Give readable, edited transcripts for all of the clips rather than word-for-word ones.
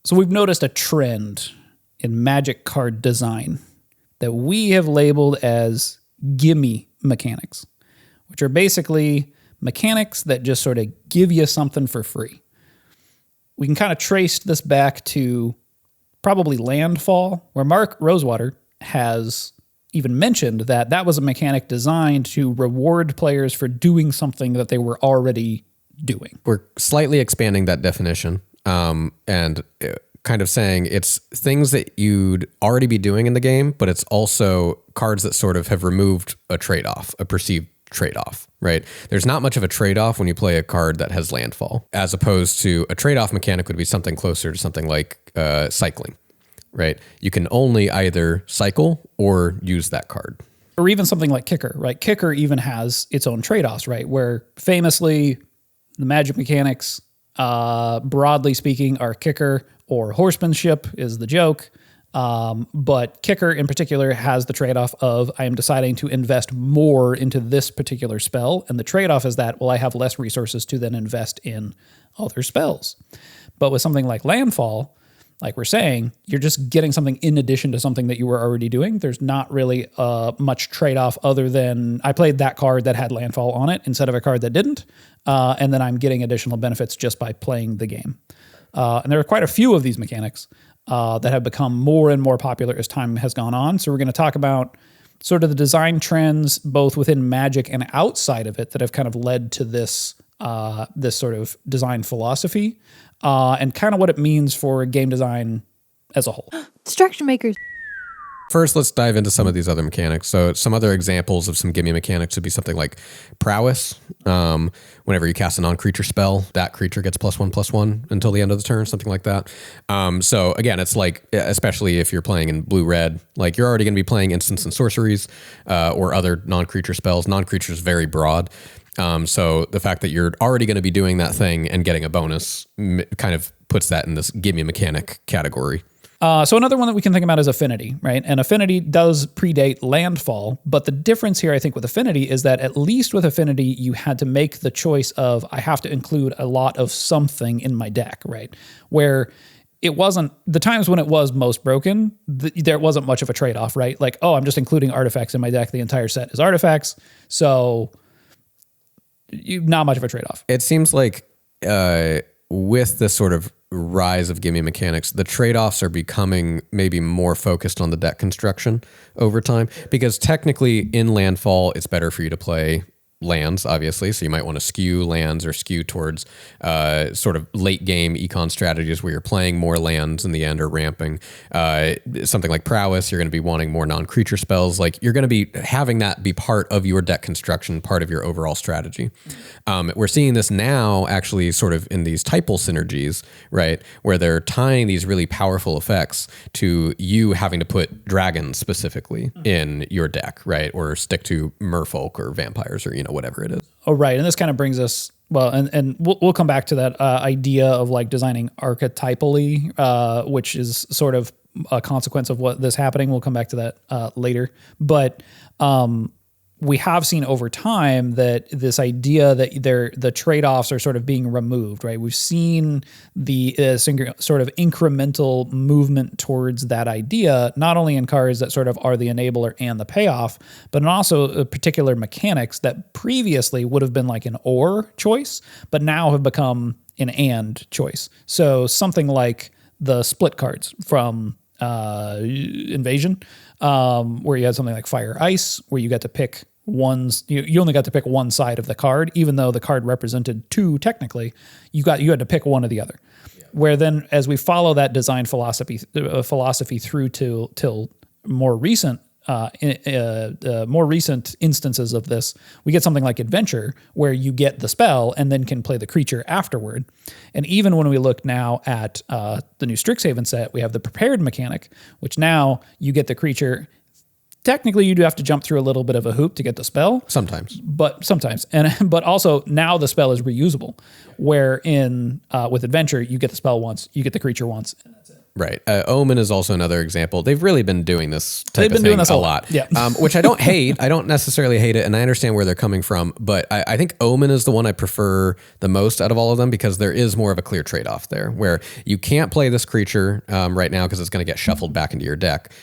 So we've noticed a trend in Magic card design that we have labeled as gimme mechanics, which are basically mechanics that just sort of give you something for free. We can kind of trace this back to probably Landfall, where Mark Rosewater has even mentioned that that was a mechanic designed to reward players for doing something that they were already doing. We're slightly expanding that definition and kind of saying it's things that you'd already be doing in the game, but it's also cards that sort of have removed a trade-off, a perceived trade-off, right? There's not much of a trade-off when you play a card that has landfall, as opposed to a trade-off mechanic would be something closer to something like cycling, right? You can only either cycle or use that card. Or even something like Kicker, right? Kicker even has its own trade-offs, right? Where famously the Magic mechanics, broadly speaking, are Kicker or horsemanship is the joke. But Kicker in particular has the trade-off of I am deciding to invest more into this particular spell. And the trade-off is that, well, I have less resources to then invest in other spells. But with something like Landfall, like we're saying, you're just getting something in addition to something that you were already doing. There's not really much trade-off other than I played that card that had Landfall on it instead of a card that didn't. And then I'm getting additional benefits just by playing the game. And there are quite a few of these mechanics that have become more and more popular as time has gone on. So we're going to talk about sort of the design trends, both within Magic and outside of it, that have kind of led to this sort of design philosophy, and kind of what it means for game design as a whole. Distraction makers. First, let's dive into some of these other mechanics. So some other examples of some gimme mechanics would be something like prowess. Whenever you cast a non-creature spell, that creature gets +1/+1 until the end of the turn, something like that. So again, it's like, especially if you're playing in blue-red, like you're already going to be playing instants and sorceries or other non-creature spells. Non-creature is very broad. So the fact that you're already going to be doing that thing and getting a bonus kind of puts that in this gimme mechanic category. So another one that we can think about is Affinity, right? And Affinity does predate Landfall, but the difference here, I think, with Affinity is that at least with Affinity, you had to make the choice of, I have to include a lot of something in my deck, right? Where it wasn't, the times when it was most broken, there wasn't much of a trade-off, right? Like, oh, I'm just including artifacts in my deck. The entire set is artifacts. So not much of a trade-off. It seems like with this sort of rise of gimme mechanics, the trade-offs are becoming maybe more focused on the deck construction over time, because technically in Landfall, it's better for you to play lands, obviously. So you might want to skew lands or skew towards sort of late game econ strategies where you're playing more lands in the end or ramping. Something like prowess, you're going to be wanting more non-creature spells. Like you're going to be having that be part of your deck construction, part of your overall strategy. We're seeing this now actually sort of in these typal synergies, right? Where they're tying these really powerful effects to you having to put dragons specifically in your deck, right? Or stick to merfolk or vampires or, whatever it is. Oh, right. And this kind of brings us, well, and we'll come back to that idea of like designing archetypally, which is sort of a consequence of what this happening. We'll come back to that later. But we have seen over time that this idea that the trade-offs are sort of being removed, right? We've seen the sort of incremental movement towards that idea, not only in cards that sort of are the enabler and the payoff, but in also particular mechanics that previously would have been like an or choice, but now have become an and choice. So something like the split cards from Invasion, where you had something like Fire Ice, where you got to pick you only got to pick one side of the card, even though the card represented two technically. You had to pick one or the other. Yeah. Where then, as we follow that design philosophy through till more recent instances of this, we get something like Adventure, where you get the spell and then can play the creature afterward. And even when we look now at the new Strixhaven set, we have the Prepared mechanic, which now you get the creature. Technically, you do have to jump through a little bit of a hoop to get the spell. Sometimes. But also now the spell is reusable, where with Adventure, you get the spell once, you get the creature once, and that's it. Right. Omen is also another example. They've really been doing this type of thing doing this a lot. Yeah. Which I don't hate. I don't necessarily hate it, and I understand where they're coming from. But I think Omen is the one I prefer the most out of all of them because there is more of a clear trade-off there, where you can't play this creature right now because it's going to get shuffled back into your deck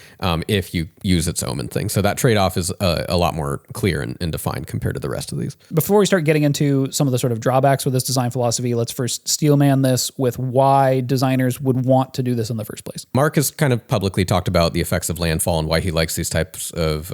if you use its Omen thing. So that trade-off is a lot more clear and defined compared to the rest of these. Before we start getting into some of the sort of drawbacks with this design philosophy, let's first steelman this with why designers would want to do this in the first place. Mark has kind of publicly talked about the effects of landfall and why he likes these types of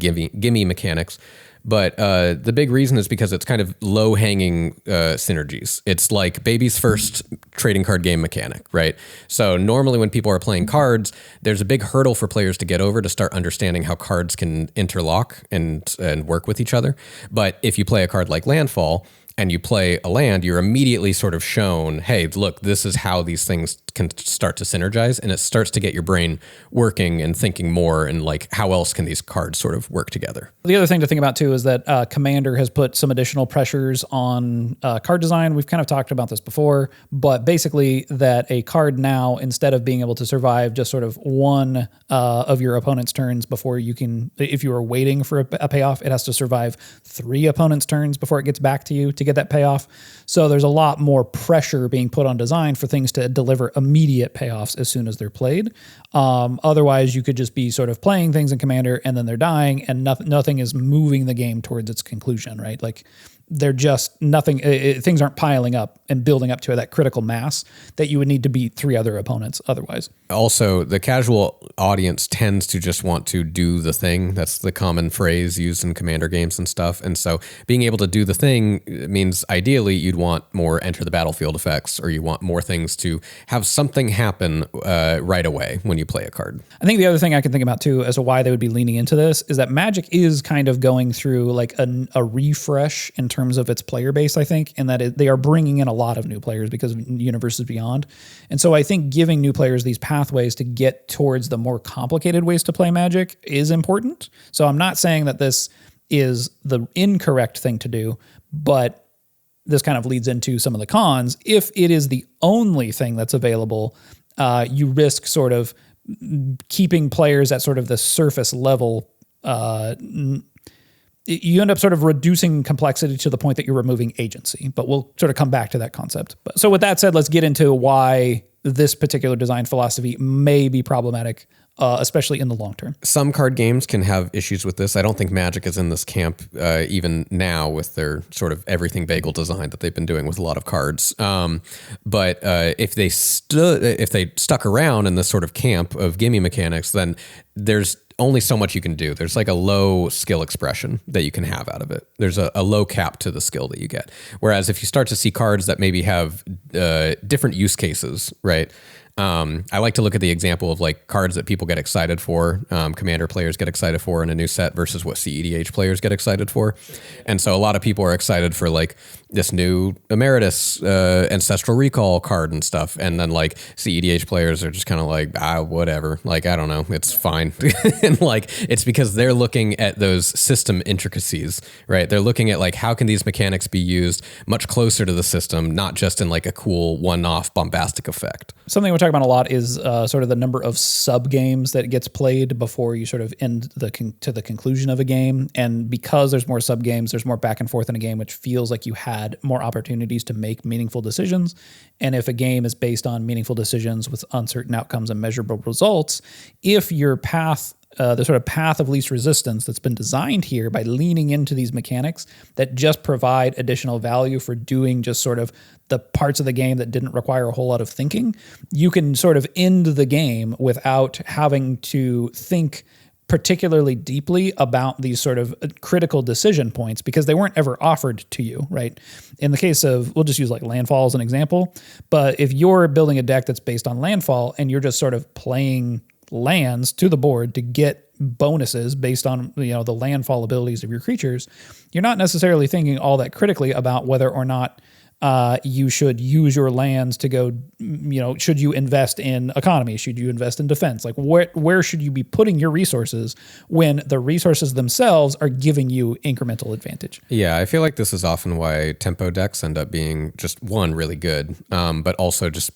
gimme mechanics. But the big reason is because it's kind of low-hanging synergies. It's like baby's first trading card game mechanic, right? So normally when people are playing cards, there's a big hurdle for players to get over to start understanding how cards can interlock and work with each other. But if you play a card like landfall, and you play a land, you're immediately sort of shown, hey, look, this is how these things can start to synergize, and it starts to get your brain working and thinking more, and like, how else can these cards sort of work together? The other thing to think about too is that Commander has put some additional pressures on card design. We've kind of talked about this before, but basically that a card now, instead of being able to survive just sort of one of your opponent's turns before you can, if you are waiting for a payoff, it has to survive 3 opponents' turns before it gets back to you to get that payoff. So there's a lot more pressure being put on design for things to deliver immediate payoffs as soon as they're played. Otherwise, you could just be sort of playing things in Commander and then they're dying and nothing is moving the game towards its conclusion, right? Like they're just nothing. Things aren't piling up and building up to that critical mass that you would need to beat 3 other opponents otherwise. Also, the casual audience tends to just want to do the thing. That's the common phrase used in Commander games and stuff. And so being able to do the thing means ideally you'd want more enter the battlefield effects, or you want more things to have something happen right away when you play a card. I think the other thing I can think about too as to why they would be leaning into this is that Magic is kind of going through like a refresh in terms of its player base, I think, and that they are bringing in a lot of new players because of Universes Beyond. And so I think giving new players these pathways to get towards the more complicated ways to play Magic is important. So I'm not saying that this is the incorrect thing to do, but this kind of leads into some of the cons. If it is the only thing that's available, you risk sort of keeping players at sort of the surface level. You end up sort of reducing complexity to the point that you're removing agency, but we'll sort of come back to that concept. So with that said, let's get into why this particular design philosophy may be problematic, especially in the long term. Some card games can have issues with this. I don't think Magic is in this camp even now with their sort of everything bagel design that they've been doing with a lot of cards. But if they stuck around in this sort of camp of gimme mechanics, then there's only so much you can do. There's like a low skill expression that you can have out of it. There's a low cap to the skill that you get. Whereas if you start to see cards that maybe have different use cases, right? I like to look at the example of like cards that people get excited for, Commander players get excited for in a new set versus what CEDH players get excited for. And so a lot of people are excited for like this new Emeritus Ancestral Recall card and stuff. And then like CEDH players are just kind of like, whatever. Like, I don't know, it's fine. And like, it's because they're looking at those system intricacies, right? They're looking at like, how can these mechanics be used much closer to the system, not just in like a cool one-off bombastic effect. Something we're talking about a lot is sort of the number of sub games that gets played before you sort of end to the conclusion of a game. And because there's more sub games, there's more back and forth in a game, which feels like you had more opportunities to make meaningful decisions. And if a game is based on meaningful decisions with uncertain outcomes and measurable results, if your path, the sort of path of least resistance that's been designed here by leaning into these mechanics that just provide additional value for doing just sort of the parts of the game that didn't require a whole lot of thinking, you can sort of end the game without having to think particularly deeply about these sort of critical decision points because they weren't ever offered to you, right? In the case of, we'll just use like landfall as an example, but if you're building a deck that's based on landfall and you're just sort of playing lands to the board to get bonuses based on, you know, the landfall abilities of your creatures, you're not necessarily thinking all that critically about whether or not you should use your lands to go, you know, should you invest in economy? Should you invest in defense? Like where should you be putting your resources when the resources themselves are giving you incremental advantage? Yeah, I feel like this is often why tempo decks end up being just one, really good, but also just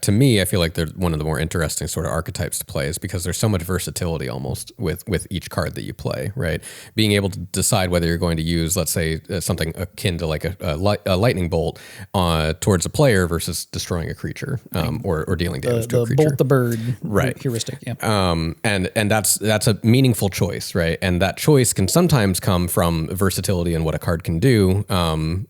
to me, I feel like they're one of the more interesting sort of archetypes to play, is because there's so much versatility almost with each card that you play, right? Being able to decide whether you're going to use, let's say, something akin to like a lightning bolt towards a player versus destroying a creature, or dealing damage to a creature. Bolt the bird right. heuristic. Yeah. And that's a meaningful choice, right? And that choice can sometimes come from versatility in what a card can do,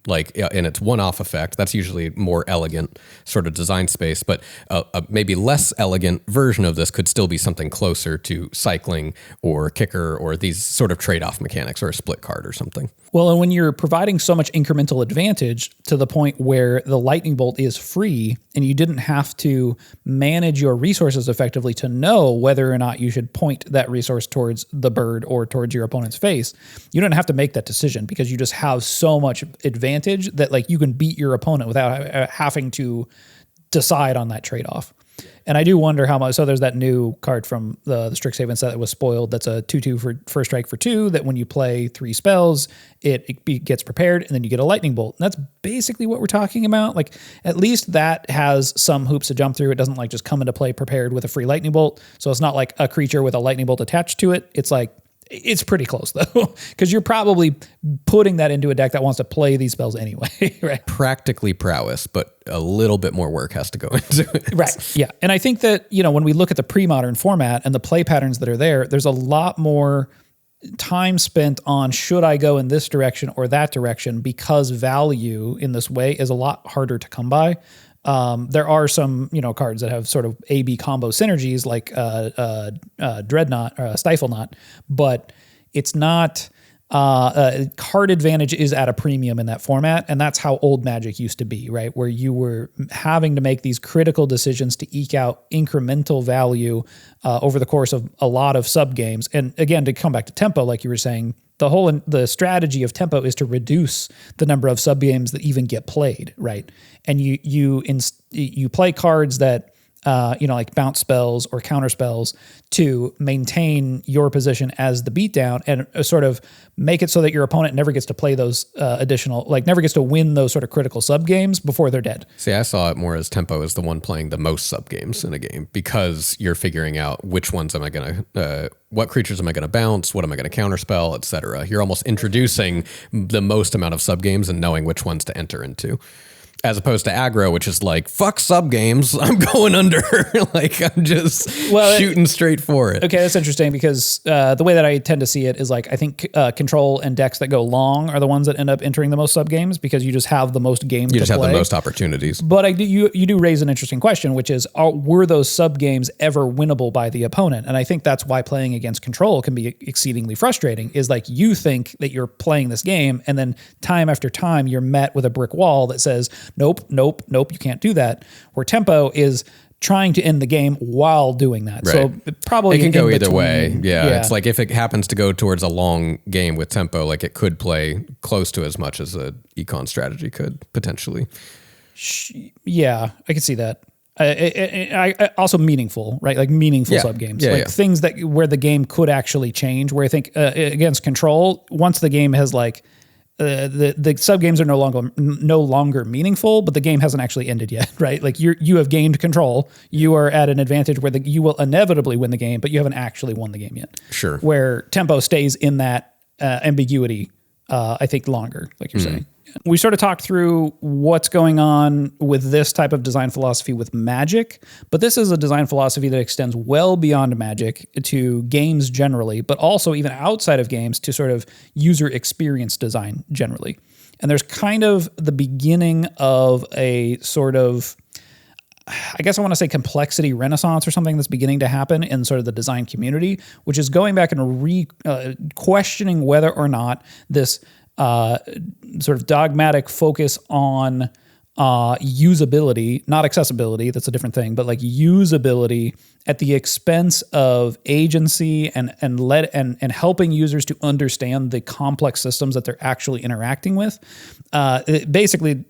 like in its one-off effect. That's usually more elegant sort of design space, but a maybe less elegant version of this could still be something closer to cycling or kicker or these sort of trade-off mechanics, or a split card or something. Well, and when you're providing so much incremental advantage to the point where the lightning bolt is free and you didn't have to manage your resources effectively to know whether or not you should point that resource towards the bird or towards your opponent's face, you don't have to make that decision because you just have so much advantage that like you can beat your opponent without having to decide on that trade-off. And I do wonder how much. So there's that new card from the Strixhaven set that was spoiled. That's a 2/2 for first strike for 2. That when you play 3 spells, it gets prepared, and then you get a lightning bolt. And that's basically what we're talking about. Like at least that has some hoops to jump through. It doesn't like just come into play prepared with a free lightning bolt. So it's not like a creature with a lightning bolt attached to it. It's like it's pretty close though, because you're probably putting that into a deck that wants to play these spells anyway, right? Practically prowess, but a little bit more work has to go into it. Right. Yeah. And I think that, when we look at the pre-modern format and the play patterns that are there, there's a lot more time spent on should I go in this direction or that direction, because value in this way is a lot harder to come by. There are some, cards that have sort of A/B combo synergies like Dreadnought, Stifle Knot, but it's not. Card advantage is at a premium in that format, and that's how old Magic used to be, right? Where you were having to make these critical decisions to eke out incremental value over the course of a lot of sub games. And again, to come back to tempo, like you were saying, the strategy of tempo is to reduce the number of sub games that even get played, right? And you play cards that like bounce spells or counter spells to maintain your position as the beatdown and sort of make it so that your opponent never gets to play those never gets to win those sort of critical sub games before they're dead. See, I saw it more as tempo as the one playing the most sub games in a game, because you're figuring out which ones am I going to, what creatures am I going to bounce, what am I going to counterspell, etc. You're almost introducing the most amount of sub games and knowing which ones to enter into. As opposed to aggro, which is like, fuck sub games, I'm going under. Like, I'm just shooting straight for it. Okay, that's interesting, because the way that I tend to see it is like, I think control and decks that go long are the ones that end up entering the most sub games, because you just have the most games to play. You just have the most opportunities. But you do raise an interesting question, which is, were those sub games ever winnable by the opponent? And I think that's why playing against control can be exceedingly frustrating, is like you think that you're playing this game, and then time after time you're met with a brick wall that says, nope, you can't do that. Where tempo is trying to end the game while doing that. Right. So probably it can go either way. Yeah. It's like if it happens to go towards a long game with tempo, like it could play close to as much as a econ strategy could potentially. Yeah, I can see that. I also meaningful, right? Like meaningful sub games, things that where the game could actually change. Where I think against control, once the game has like the sub games are no longer meaningful, but the game hasn't actually ended yet, right? Like you have gained control, you are at an advantage where you will inevitably win the game, but you haven't actually won the game yet. Sure. Where tempo stays in that ambiguity, I think longer, like you're saying. We sort of talked through what's going on with this type of design philosophy with Magic, but this is a design philosophy that extends well beyond Magic to games generally, but also even outside of games to sort of user experience design generally. And there's kind of the beginning of a sort of, I guess I want to say complexity renaissance or something that's beginning to happen in sort of the design community, which is going back and questioning whether or not this sort of dogmatic focus on usability, not accessibility, that's a different thing, but like usability at the expense of agency and helping users to understand the complex systems that they're actually interacting with. Basically,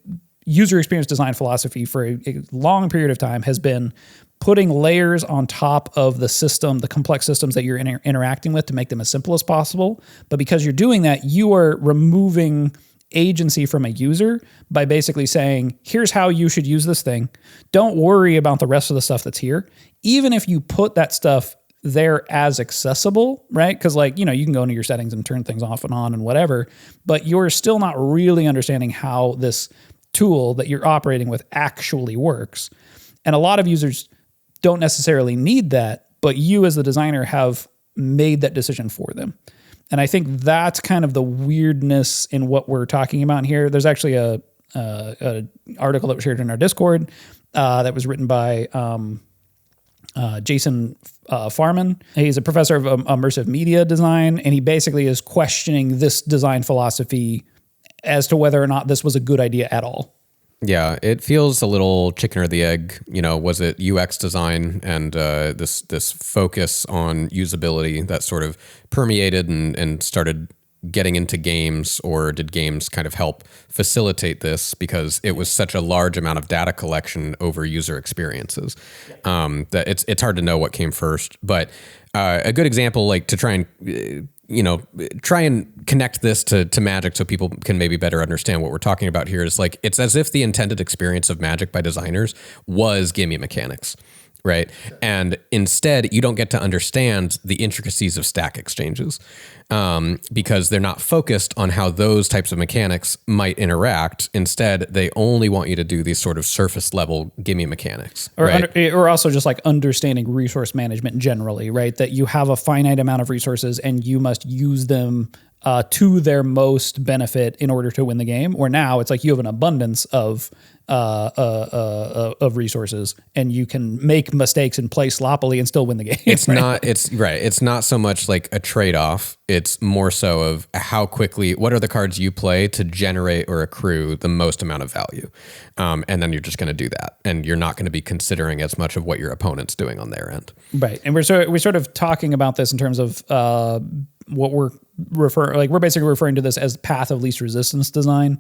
user experience design philosophy for a long period of time has been putting layers on top of the system, the complex systems that you're interacting with, to make them as simple as possible. But because you're doing that, you are removing agency from a user by basically saying, here's how you should use this thing. Don't worry about the rest of the stuff that's here. Even if you put that stuff there as accessible, right? Because like, you can go into your settings and turn things off and on and whatever, but you're still not really understanding how this tool that you're operating with actually works. And a lot of users don't necessarily need that, but you as the designer have made that decision for them. And I think that's kind of the weirdness in what we're talking about here. There's actually a article that was shared in our Discord that was written by Jason Farman. He's a professor of immersive media design, and he basically is questioning this design philosophy as to whether or not this was a good idea at all. Yeah, it feels a little chicken or the egg. Was it UX design and this focus on usability that sort of permeated and started getting into games, or did games kind of help facilitate this because it was such a large amount of data collection over user experiences that it's hard to know what came first. But a good example, like to try and connect this to Magic so people can maybe better understand what we're talking about here, is like, it's as if the intended experience of Magic by designers was gimme mechanics, right? And instead, you don't get to understand the intricacies of stack exchanges because they're not focused on how those types of mechanics might interact. Instead, they only want you to do these sort of surface level gimme mechanics. Or also just like understanding resource management generally, right? That you have a finite amount of resources and you must use them to their most benefit in order to win the game. Or now it's like you have an abundance of resources, and you can make mistakes and play sloppily and still win the game. It's not. It's right. It's not so much like a trade-off. It's more so of how quickly. What are the cards you play to generate or accrue the most amount of value, and then you're just going to do that, and you're not going to be considering as much of what your opponent's doing on their end. Right, and we're sort of talking about this in terms of what we're we're basically referring to this as path of least resistance design,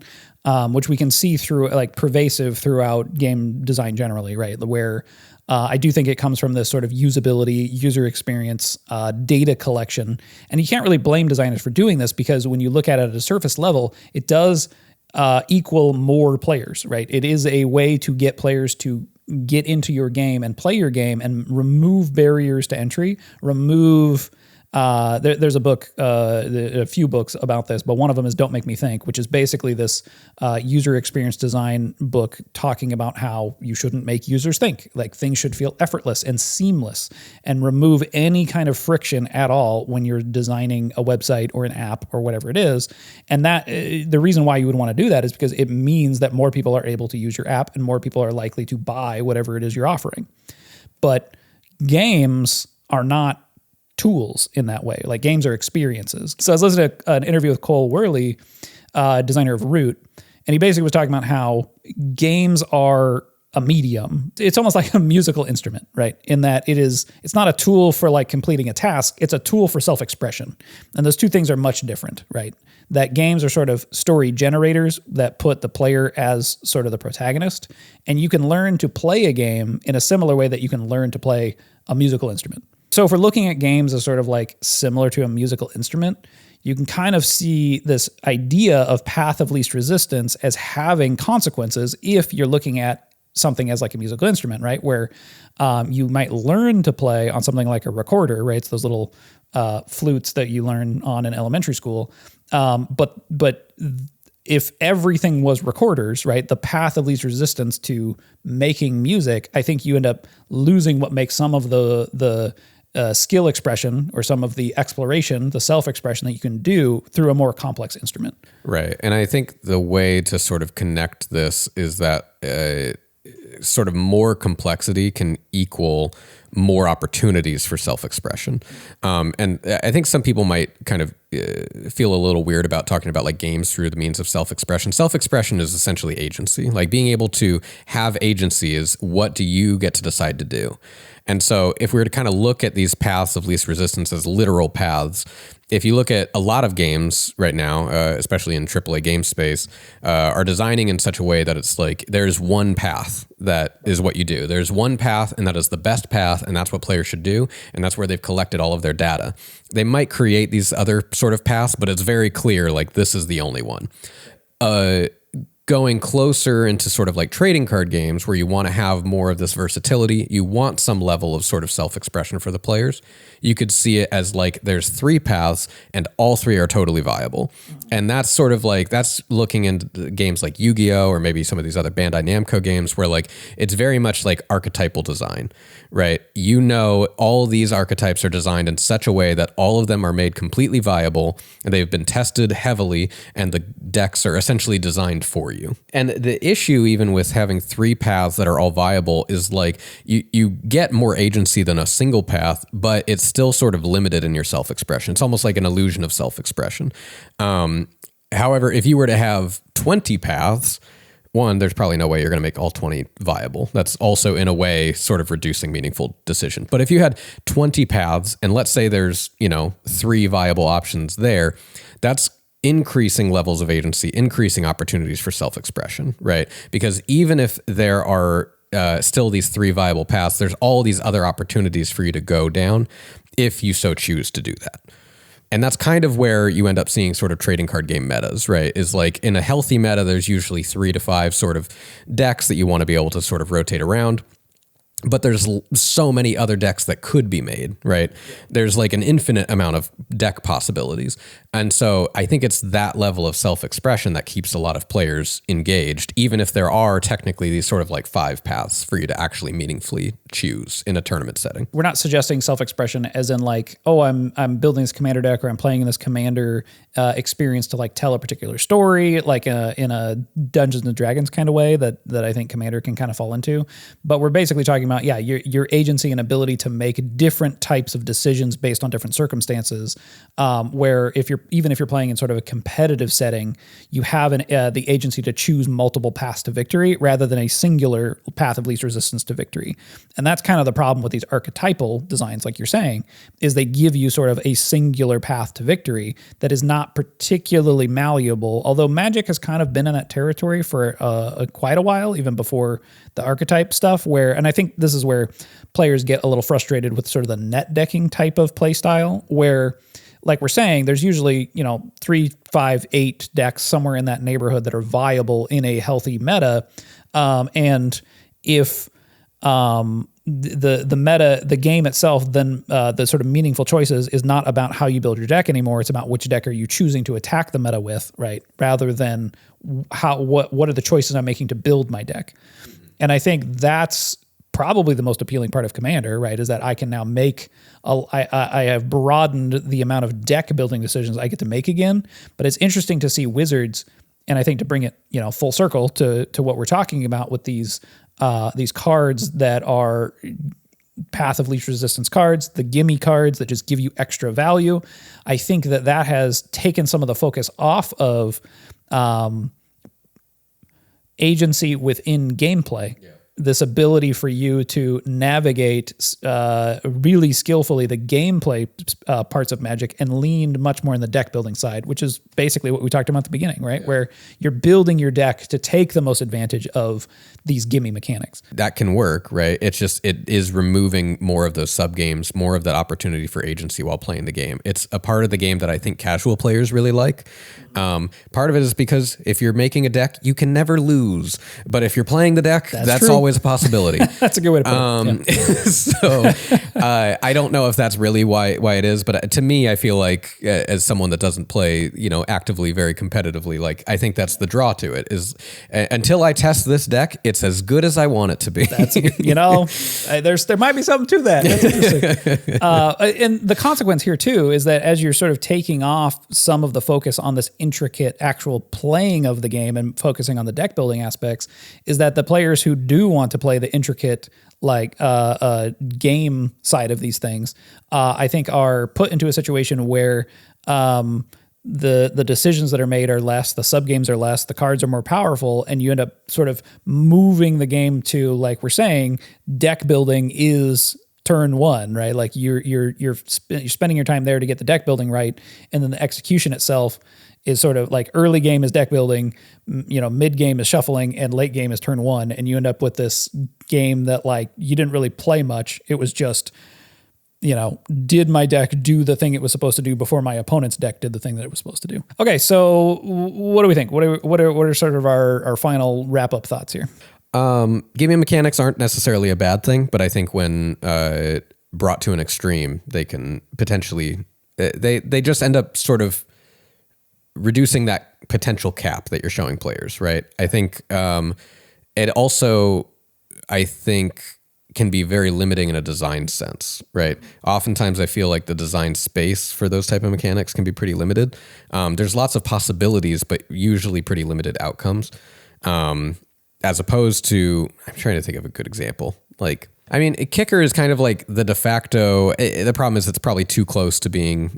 which we can see through like pervasive throughout game design generally, right? Where I do think it comes from this sort of usability, user experience, data collection. And you can't really blame designers for doing this, because when you look at it at a surface level, it does equal more players, right? It is a way to get players to get into your game and play your game and remove barriers to entry, there's a book, a few books about this, but one of them is Don't Make Me Think, which is basically this user experience design book talking about how you shouldn't make users think. Like, things should feel effortless and seamless and remove any kind of friction at all when you're designing a website or an app or whatever it is. And that the reason why you would want to do that is because it means that more people are able to use your app and more people are likely to buy whatever it is you're offering. But games are not tools in that way. Like, games are experiences. So I was listening to an interview with Cole Worley, designer of Root, and he basically was talking about how games are a medium. It's almost like a musical instrument, right? In that it's not a tool for like completing a task, it's a tool for self-expression. And those two things are much different, right? That games are sort of story generators that put the player as sort of the protagonist, and you can learn to play a game in a similar way that you can learn to play a musical instrument. So if we're looking at games as sort of like similar to a musical instrument, you can kind of see this idea of path of least resistance as having consequences if you're looking at something as like a musical instrument, right? Where you might learn to play on something like a recorder, right? It's those little flutes that you learn on in elementary school. But if everything was recorders, right, the path of least resistance to making music, I think you end up losing what makes some of the skill expression or some of the exploration, the self-expression that you can do through a more complex instrument. Right. And I think the way to sort of connect this is that sort of more complexity can equal more opportunities for self-expression. And I think some people might kind of feel a little weird about talking about like games through the means of self-expression. Self-expression is essentially agency. Like, being able to have agency is what do you get to decide to do. And so if we were to kind of look at these paths of least resistance as literal paths, if you look at a lot of games right now, especially in AAA game space, are designing in such a way that it's like there's one path that is what you do. There's one path, and that is the best path, and that's what players should do, and that's where they've collected all of their data. They might create these other sort of paths, but it's very clear, like, this is the only one. going closer into sort of like trading card games where you want to have more of this versatility, you want some level of sort of self-expression for the players. You could see it as like there's 3 paths and all 3 are totally viable. And that's sort of like, that's looking into games like Yu-Gi-Oh! Or maybe some of these other Bandai Namco games where like it's very much like archetypal design, right? You know, all these archetypes are designed in such a way that all of them are made completely viable and they've been tested heavily and the decks are essentially designed for you. And the issue even with having 3 paths that are all viable is like you get more agency than a single path, but it's still sort of limited in your self-expression. It's almost like an illusion of self-expression. However, if you were to have 20 paths, one, there's probably no way you're going to make all 20 viable. That's also in a way sort of reducing meaningful decision. But if you had 20 paths and let's say there's, 3 viable options there, that's increasing levels of agency, increasing opportunities for self-expression, right? Because even if there are still these 3 viable paths, there's all these other opportunities for you to go down if you so choose to do that. And that's kind of where you end up seeing sort of trading card game metas, right? Is like in a healthy meta, there's usually 3 to 5 sort of decks that you want to be able to sort of rotate around. But there's so many other decks that could be made, right? There's like an infinite amount of deck possibilities. And so I think it's that level of self-expression that keeps a lot of players engaged, even if there are technically these sort of like 5 paths for you to actually meaningfully choose in a tournament setting. We're not suggesting self-expression as in like, oh, I'm building this commander deck or I'm playing in this commander experience to like tell a particular story, like in a Dungeons and Dragons kind of way that I think commander can kind of fall into. But we're basically talking about, your agency and ability to make different types of decisions based on different circumstances. Where if you're playing in sort of a competitive setting, you have the agency to choose multiple paths to victory rather than a singular path of least resistance to victory. And that's kind of the problem with these archetypal designs, like you're saying, is they give you sort of a singular path to victory that is not particularly malleable. Although Magic has kind of been in that territory for quite a while, even before the archetype stuff. And I think this is where players get a little frustrated with sort of the net decking type of play style, where, like we're saying, there's usually 3, 5, 8 decks somewhere in that neighborhood that are viable in a healthy meta, and if the meta, the game itself, then the sort of meaningful choices is not about how you build your deck anymore. It's about which deck are you choosing to attack the meta with, right? Rather than what are the choices I'm making to build my deck. And I think that's probably the most appealing part of Commander, right? Is that I can now I have broadened the amount of deck building decisions I get to make again. But it's interesting to see Wizards, and I think to bring it, full circle to what we're talking about with these cards that are path of least resistance cards, the gimme cards that just give you extra value. I think that has taken some of the focus off of agency within gameplay. Yeah. This ability for you to navigate really skillfully the gameplay parts of Magic and leaned much more in the deck building side, which is basically what we talked about at the beginning, right? Yeah. Where you're building your deck to take the most advantage of these gimme mechanics. That can work, right? It's just, it is removing more of those sub games, more of that opportunity for agency while playing the game. It's a part of the game that I think casual players really like. Part of it is because if you're making a deck, you can never lose. But if you're playing the deck, that's always a possibility. That's a good way to put it. So I don't know if that's really why it is, but to me, I feel like as someone that doesn't play, actively, very competitively, like I think that's the draw to it is until I test this deck, it's as good as I want it to be. That's, there might be something to that. That's interesting. And the consequence here too is that as you're sort of taking off some of the focus on this intricate actual playing of the game and focusing on the deck building aspects, is that the players who do want to play the intricate game side of these things, I think are put into a situation where the decisions that are made are less, the sub games are less, the cards are more powerful, and you end up sort of moving the game to, like we're saying, deck building is turn one, right? Like you're spending your time there to get the deck building right, and then the execution itself is sort of like early game is deck building, mid game is shuffling, and late game is turn one, and you end up with this game that like you didn't really play much. It was just did my deck do the thing it was supposed to do before my opponent's deck did the thing that it was supposed to do? Okay, so what do we think? What are sort of our final wrap up thoughts here? Gimme mechanics aren't necessarily a bad thing, but I think when brought to an extreme, they can potentially they just end up sort of reducing that potential cap that you're showing players, right? I think it also, can be very limiting in a design sense, right? Oftentimes I feel like the design space for those type of mechanics can be pretty limited. There's lots of possibilities, but usually pretty limited outcomes. As opposed to, I'm trying to think of a good example. A kicker is kind of like the de facto, the problem is it's probably too close to being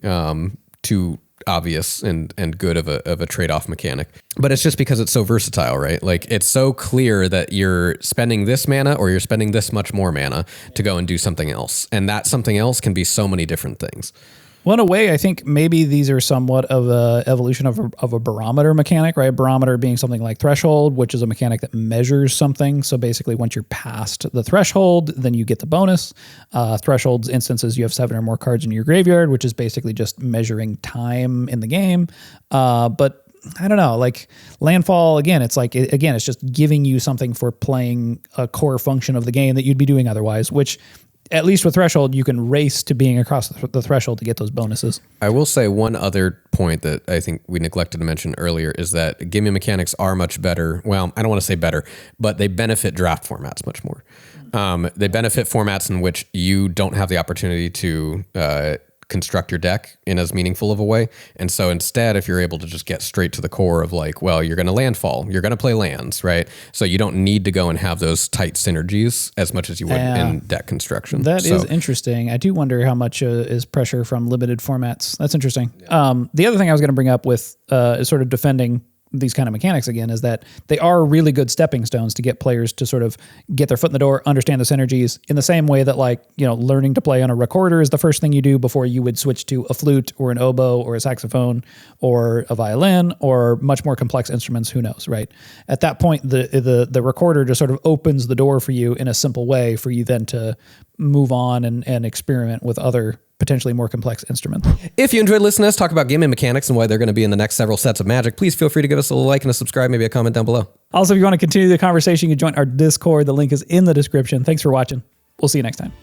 too obvious and good of a trade-off mechanic, but it's just because it's so versatile, right? Like it's so clear that you're spending this mana or you're spending this much more mana to go and do something else, and that something else can be so many different things. Well, in a way, I think maybe these are somewhat of a evolution of a barometer mechanic, right? Barometer being something like threshold, which is a mechanic that measures something. So basically, once you're past the threshold, then you get the bonus. Threshold's instances, you have 7 or more cards in your graveyard, which is basically just measuring time in the game. But I don't know, like landfall, again, it's just giving you something for playing a core function of the game that you'd be doing otherwise, which at least with threshold, you can race to being across the threshold to get those bonuses. I will say one other point that I think we neglected to mention earlier is that gimme mechanics are much better. Well, I don't want to say better, but they benefit draft formats much more. They benefit formats in which you don't have the opportunity to construct your deck in as meaningful of a way. And so instead, if you're able to just get straight to the core of like, well, you're going to landfall, you're going to play lands, right? So you don't need to go and have those tight synergies as much as you would in deck construction. That is interesting. I do wonder how much is pressure from limited formats. That's interesting. Yeah. The other thing I was going to bring up with is sort of defending these kind of mechanics again is that they are really good stepping stones to get players to sort of get their foot in the door, understand the synergies in the same way that learning to play on a recorder is the first thing you do before you would switch to a flute or an oboe or a saxophone or a violin or much more complex instruments, who knows, right? At that point, the recorder just sort of opens the door for you in a simple way for you then to move on and experiment with other potentially more complex instruments. If you enjoyed listening to us talk about gimme mechanics and why they're going to be in the next several sets of Magic, please feel free to give us a like and a subscribe, maybe a comment down below. Also, if you want to continue the conversation, you can join our Discord. The link is in the description. Thanks for watching. We'll see you next time.